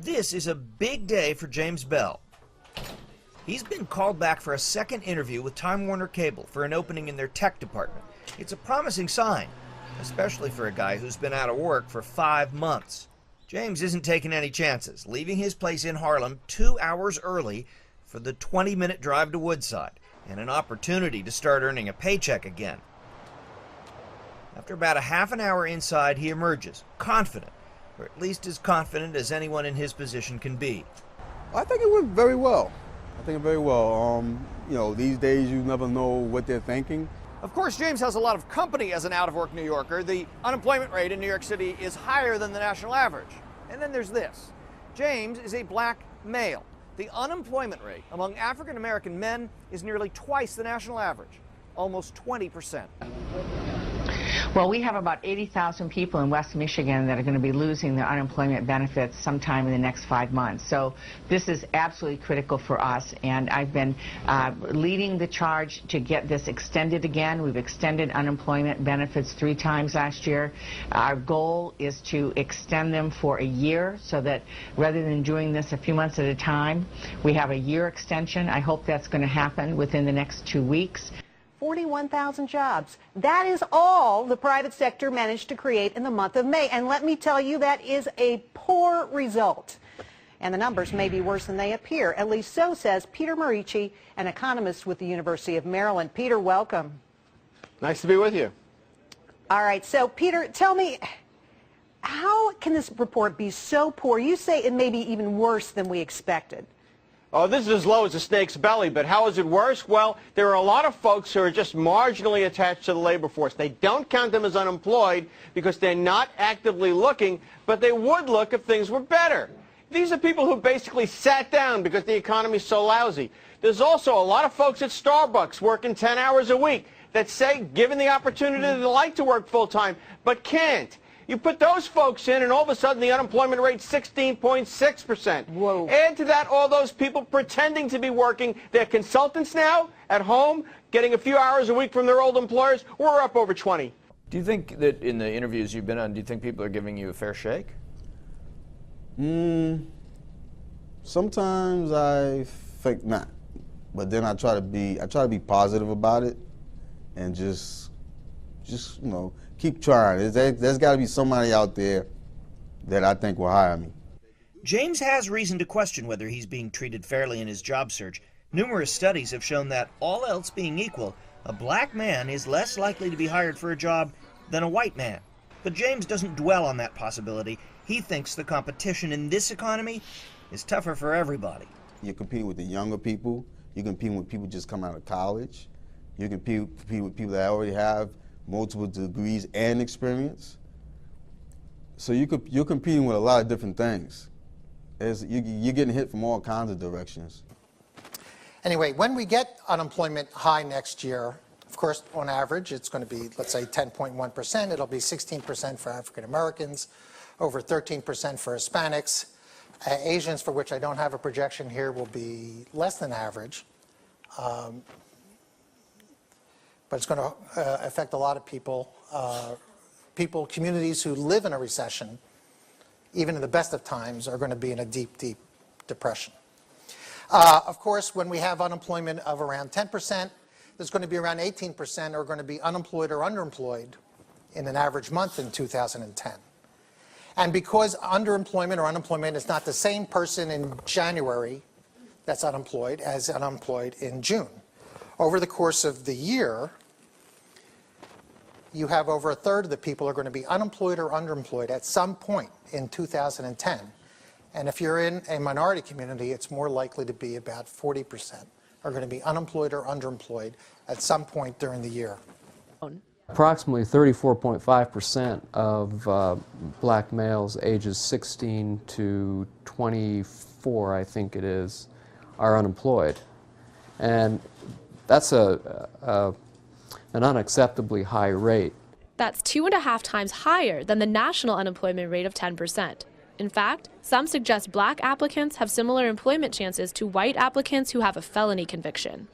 This is a big day for James Bell. He's been called back for a second interview with Time Warner Cable for an opening in their tech department. It's a promising sign, especially for a guy who's been out of work for 5 months. James isn't taking any chances, leaving his place in Harlem 2 hours early for the 20-minute drive to Woodside and an opportunity to start earning a paycheck again. After about a half an hour inside, he emerges, confident, or at least as confident as anyone in his position can be. I think it went very well. These days you never know what they're thinking. Of course, James has a lot of company as an out-of-work New Yorker. The unemployment rate in New York City is higher than the national average. And then there's this. James is a black male. The unemployment rate among African-American men is nearly twice the national average, almost 20%. Well, we have about 80,000 people in West Michigan that are going to be losing their unemployment benefits sometime in the next 5 months. So this is absolutely critical for us, and I've been leading the charge to get this extended again. We've extended unemployment benefits 3 times last year. Our goal is to extend them for a year so that rather than doing this a few months at a time, we have a year extension. I hope that's going to happen within the next 2 weeks. 41,000 jobs. That is all the private sector managed to create in the month of May. And let me tell you, that is a poor result. And the numbers may be worse than they appear. At least so says Peter Morici, an economist with the University of Maryland. Peter, welcome. Nice to be with you. All right. So, Peter, tell me, how can this report be so poor? You say it may be even worse than we expected. Oh, this is as low as a snake's belly, but how is it worse? Well, there are a lot of folks who are just marginally attached to the labor force. They don't count them as unemployed because they're not actively looking, but they would look if things were better. These are people who basically sat down because the economy is so lousy. There's also a lot of folks at Starbucks working 10 hours a week that say, given the opportunity, they like to work full-time, but can't. You put those folks in, and all of a sudden the unemployment rate's 16.6%. Whoa. Add to that all those people pretending to be working. They're consultants now, at home, getting a few hours a week from their old employers. We're up over 20. Do you think that in the interviews you've been on, do you think people are giving you a fair shake? Sometimes I think not, but then I try to be positive about it, and just keep trying. There's got to be somebody out there that I think will hire me. James has reason to question whether he's being treated fairly in his job search. Numerous studies have shown that, all else being equal, a black man is less likely to be hired for a job than a white man. But James doesn't dwell on that possibility. He thinks the competition in this economy is tougher for everybody. You're competing with the younger people. You're competing with people just coming out of college. You compete with people that already have multiple degrees and experience. So you're competing with a lot of different things. You're getting hit from all kinds of directions. Anyway, when we get unemployment high next year, of course, on average, it's going to be, let's say, 10.1%. It'll be 16% for African Americans, over 13% for Hispanics. Asians, for which I don't have a projection here, will be less than average. But it's going to affect a lot of people. Communities who live in a recession, even in the best of times, are going to be in a deep, deep depression. Of course, when we have unemployment of around 10%, there's going to be around 18% are going to be unemployed or underemployed in an average month in 2010. And because underemployment or unemployment is not the same person in January that's unemployed as unemployed in June, over the course of the year, you have over a third of the people are going to be unemployed or underemployed at some point in 2010. And if you're in a minority community, it's more likely to be about 40% are going to be unemployed or underemployed at some point during the year. Approximately 34.5% of black males ages 16 to 24, I think it is, are unemployed. And that's an unacceptably high rate. That's 2.5 times higher than the national unemployment rate of 10%. In fact, some suggest black applicants have similar employment chances to white applicants who have a felony conviction.